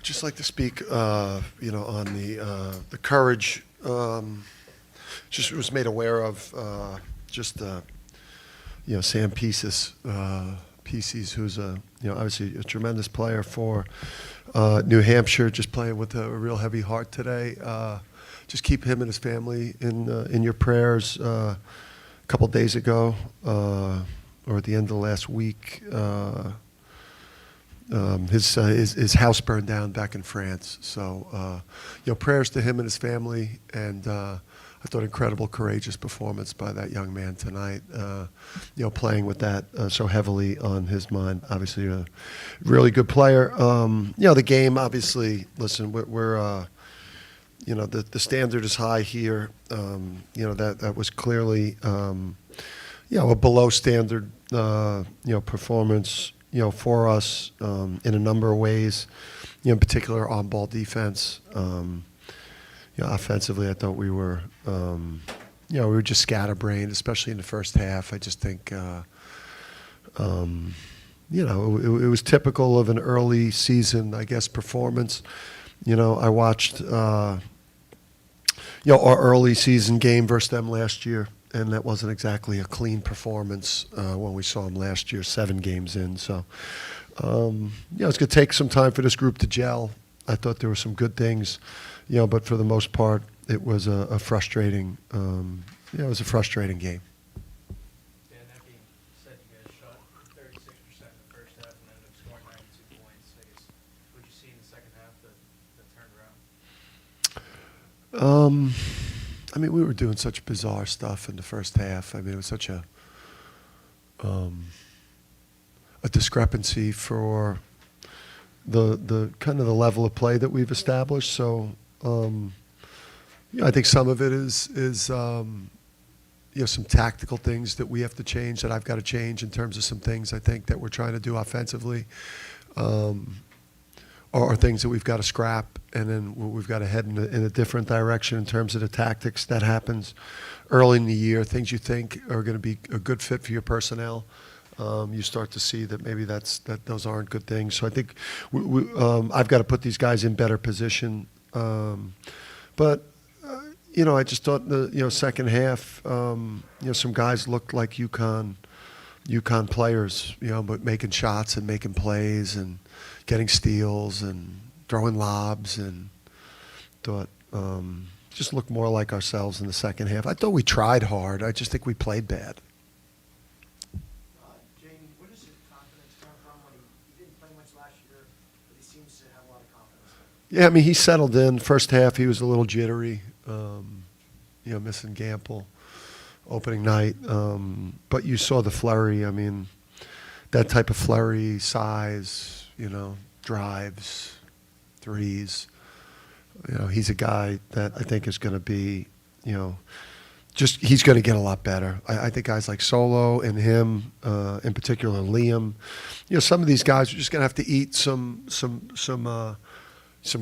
Just like to speak, on the courage. Just was made aware of Sam Pieces, who's obviously a tremendous player for New Hampshire, just playing with a real heavy heart today. Just keep him and his family in your prayers. A couple days ago, or at the end of the last week. His house burned down back in France. So, prayers to him and his family. And I thought incredible, courageous performance by that young man tonight. Playing with that so heavily on his mind. Obviously, a really good player. The game. Obviously, listen, we're the standard is high here. That was clearly a below standard performance. For us in a number of ways, in particular on-ball defense. Offensively, I thought we were just scatterbrained, especially in the first half. I just think, it was typical of an early season, I guess, performance. I watched, our early season game versus them last year. And that wasn't exactly a clean performance when we saw him last year, 7 games in. So, it's going to take some time for this group to gel. I thought there were some good things, but for the most part, it was a frustrating, it was a frustrating game. Dan, that being said, you guys shot 36% in the first half and ended up scoring 92 points. I guess, what did you see in the second half that turned around? We were doing such bizarre stuff in the first half. It was such a discrepancy for the kind of the level of play that we've established. So, I think some of it is some tactical things that we have to change, that I've got to change in terms of some things I think that we're trying to do offensively. Or things that we've got to scrap, and then we've got to head in a different direction in terms of the tactics. That happens early in the year. Things you think are going to be a good fit for your personnel, you start to see that maybe those aren't good things. So I think I've got to put these guys in better position. But I just thought the second half, some guys looked like UConn players, but making shots and making plays and getting steals and throwing lobs, and thought just looked more like ourselves in the second half. I thought we tried hard. I just think we played bad. Jamie, where does his confidence come from when he didn't play much last year, but he seems to have a lot of confidence? Yeah, he settled in. First half, he was a little jittery, missing Gamble opening night. But you saw the flurry. That type of flurry, size, drives, threes. He's a guy that I think is going to be, he's going to get a lot better. I think guys like Solo and him, in particular Liam, some of these guys are just going to have to eat some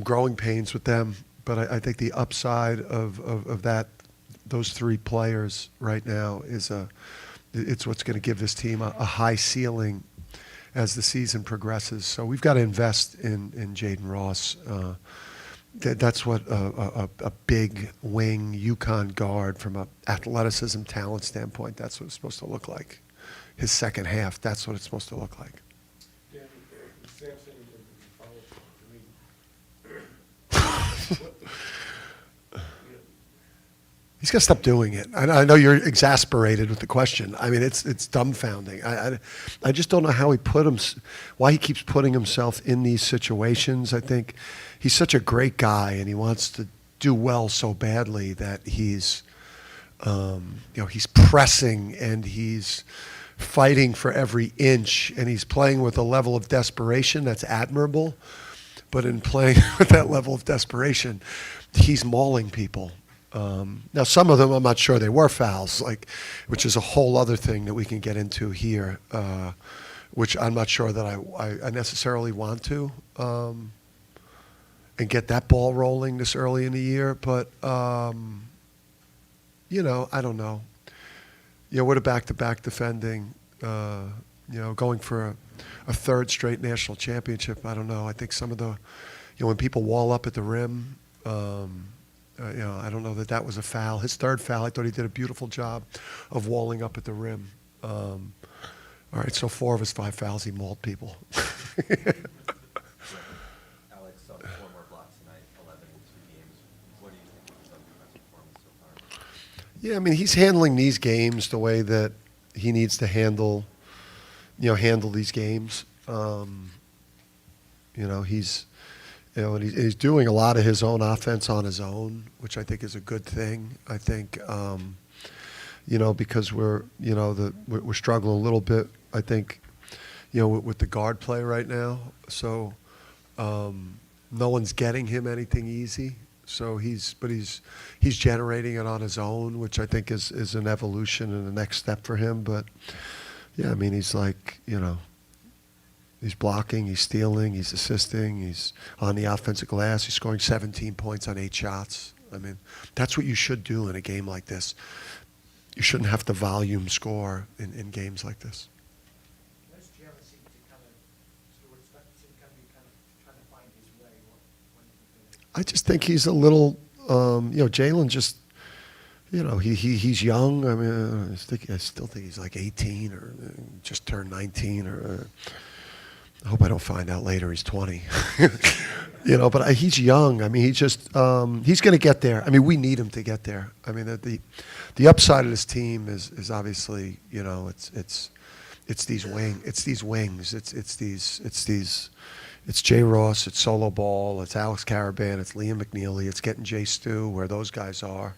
growing pains with them. But I think the upside of those 3 players right now it's what's going to give this team a high ceiling as the season progresses. So we've got to invest in Jaden Ross. That's what a big wing UConn guard from an athleticism, talent standpoint, that's what it's supposed to look like. His second half, that's what it's supposed to look like. Danny, Samson is a He's got to stop doing it. I know you're exasperated with the question. It's dumbfounding. I just don't know how why he keeps putting himself in these situations. I think he's such a great guy, and he wants to do well so badly that he's pressing and he's fighting for every inch, and he's playing with a level of desperation that's admirable. But in playing with that level of desperation, he's mauling people. Now, some of them I'm not sure they were fouls, which is a whole other thing that we can get into here, which I'm not sure that I necessarily want to, and get that ball rolling this early in the year. But, I don't know. We're the back-to-back defending, going for a third straight national championship. I don't know. I think some of the when people wall up at the rim, I don't know that was a foul. His third foul, I thought he did a beautiful job of walling up at the rim. All right, so 4 of his 5 fouls, he mauled people. Alex, 4 more blocks tonight, 11 in 2 games. What do you think of his defensive performance so far? Yeah, I mean, he's handling these games the way that he needs to handle these games. And he's doing a lot of his own offense on his own, which I think is a good thing. I think, because we're struggling a little bit, I think, with the guard play right now. So no one's getting him anything easy. So he's generating it on his own, which I think is an evolution and the next step for him. But yeah, I mean, he's like, he's blocking, he's stealing, he's assisting, he's on the offensive glass. He's scoring 17 points on 8 shots. I mean, that's what you should do in a game like this. You shouldn't have to volume score in games like this. Where's Jalen seem to kind of, Stewart seem to kind of trying to find his way? What do you think? I just think he's a little, Jalen just, he's young. I mean, I still think he's like 18 or just turned 19 or. I hope I don't find out later he's 20. But he's young. I mean, he's just he's going to get there. I mean, we need him to get there. I mean, the upside of this team is obviously, it's these wings. It's Jay Ross, it's Solo Ball, it's Alex Karaban, it's Liam McNeely, it's getting Jay Stu where those guys are.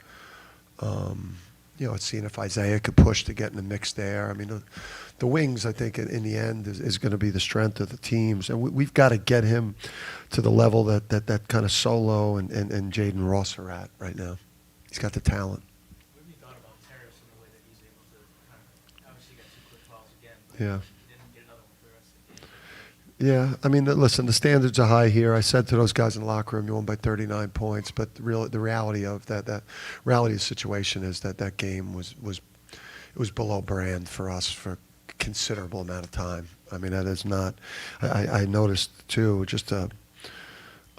It's seeing if Isaiah could push to get in the mix there. I mean, the wings, I think, in the end is going to be the strength of the teams. And we've got to get him to the level that kind of Solo and Jaden Ross are at right now. He's got the talent. What have you thought about Terrace in the way that he's able to kind of, obviously got 2 quick fouls again, but Yeah. he didn't get another one for the rest of the game. Yeah, I mean, listen, the standards are high here. I said to those guys in the locker room, you won by 39 points, but the reality of the situation is that game was below brand for us for a considerable amount of time. I mean, that is not. I noticed too.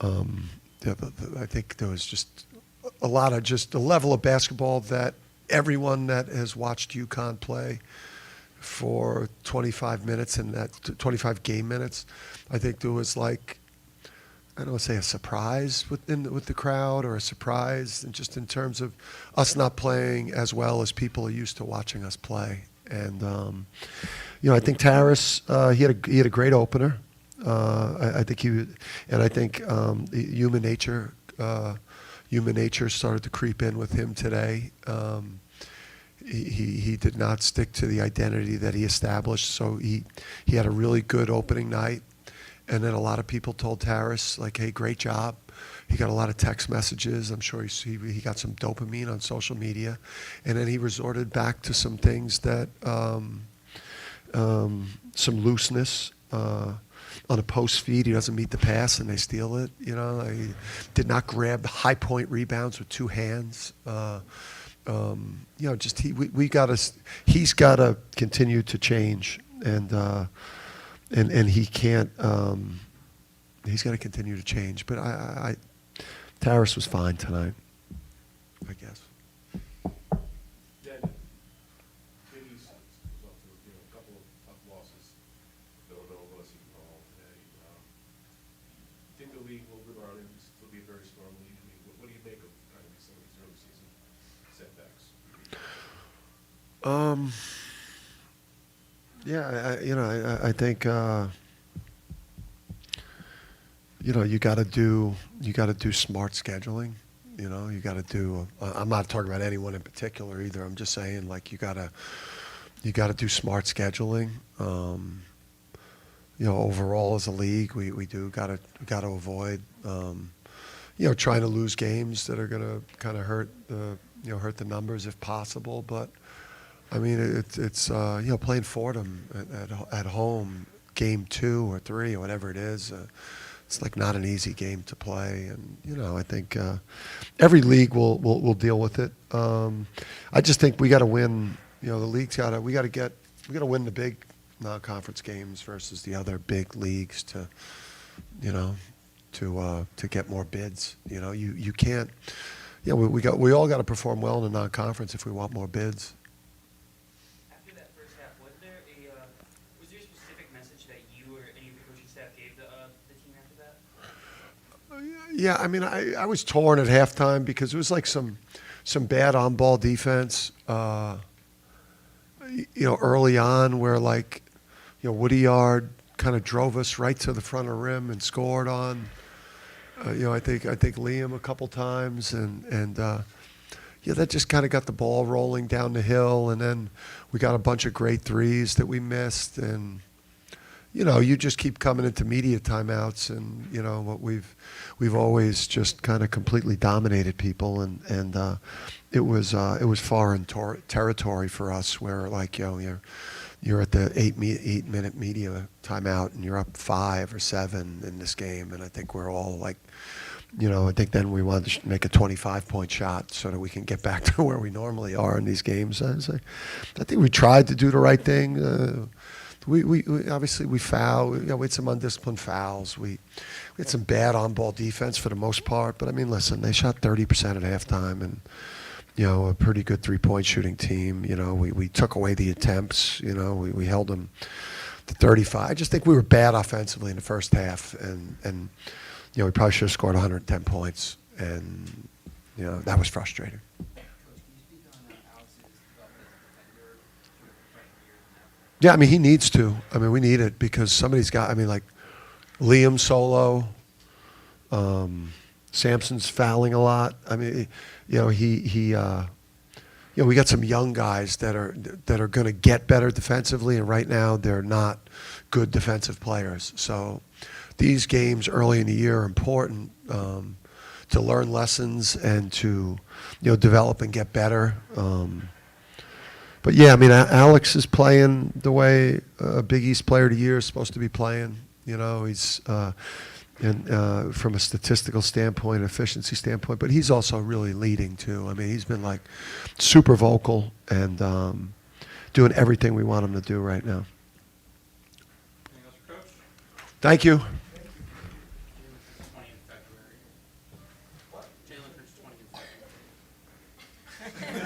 I think there was just a lot of just a level of basketball that everyone that has watched UConn play for 25 minutes and that 25 game minutes, I think there was like, I don't want to say a surprise with the crowd or a surprise just in terms of us not playing as well as people are used to watching us play. And, I think Terrace, he had a great opener. I think human nature started to creep in with him today. He did not stick to the identity that he established, so he had a really good opening night. And then a lot of people told Terrace, like, hey, great job. He got a lot of text messages. I'm sure he got some dopamine on social media. And then he resorted back to some things that, some looseness. On a post feed, he doesn't meet the pass and they steal it. He did not grab the high point rebounds with 2 hands. He's got to continue to change, and he can't. He's got to continue to change. But Terrace was fine tonight, I guess. Daniel, Big East was off to a couple of tough losses. Villanova, Seton Hall today. Think the league will regard it still be a very strong league. I mean, what do you make of kind of some of these early season setbacks? I think you got to do smart scheduling. You got to do. I'm not talking about anyone in particular either. I'm just saying, like, you got to do smart scheduling. Overall as a league, we do got to avoid trying to lose games that are going to kind of hurt the numbers if possible. But I mean, it's playing Fordham at home, game 2 or 3 or whatever it is. It's like not an easy game to play, and I think every league will deal with it. I just think we got to win. The league's got to we got to win the big non-conference games versus the other big leagues to to get more bids. You know, you can't. Yeah, we all got to perform well in the non-conference if we want more bids. After that first half, was there a specific message that you or any of the coaching staff gave the team after that? Yeah, I mean, I was torn at halftime because it was like some bad on-ball defense, early on where Woodyard kind of drove us right to the front of the rim and scored on. I think Liam a couple times and that just kind of got the ball rolling down the hill, and then we got a bunch of great threes that we missed, and you just keep coming into media timeouts, and what we've always just kind of completely dominated people, and it was foreign territory for us, where you're at the 8-minute media timeout and you're up 5 or 7 in this game, and I think we're all I think then we wanted to make a 25-point shot so that we can get back to where we normally are in these games. I think we tried to do the right thing. We obviously we fouled. We had some undisciplined fouls. We had some bad on-ball defense for the most part. But I mean, listen, they shot 30% at halftime, and a pretty good three-point shooting team. We took away the attempts. We held them to 35. I just think we were bad offensively in the first half, and we probably should have scored 110 points, and that was frustrating. Coach, can you speak on Alex's development as a defender through the freshman year and after? Yeah, I mean, he needs to. I mean, we need it because somebody's got. I mean, like Liam Solo, Sampson's fouling a lot. I mean, we got some young guys that are going to get better defensively, and right now they're not good defensive players. So these games early in the year are important to learn lessons and to develop and get better. But yeah, I mean, Alex is playing the way a Big East Player of the Year is supposed to be playing. He's from a statistical standpoint, efficiency standpoint, but he's also really leading too. I mean, he's been super vocal and doing everything we want him to do right now. Anything else for Coach? Thank you. Jalen turns 20 in February. What? Jalen turns 20 in February.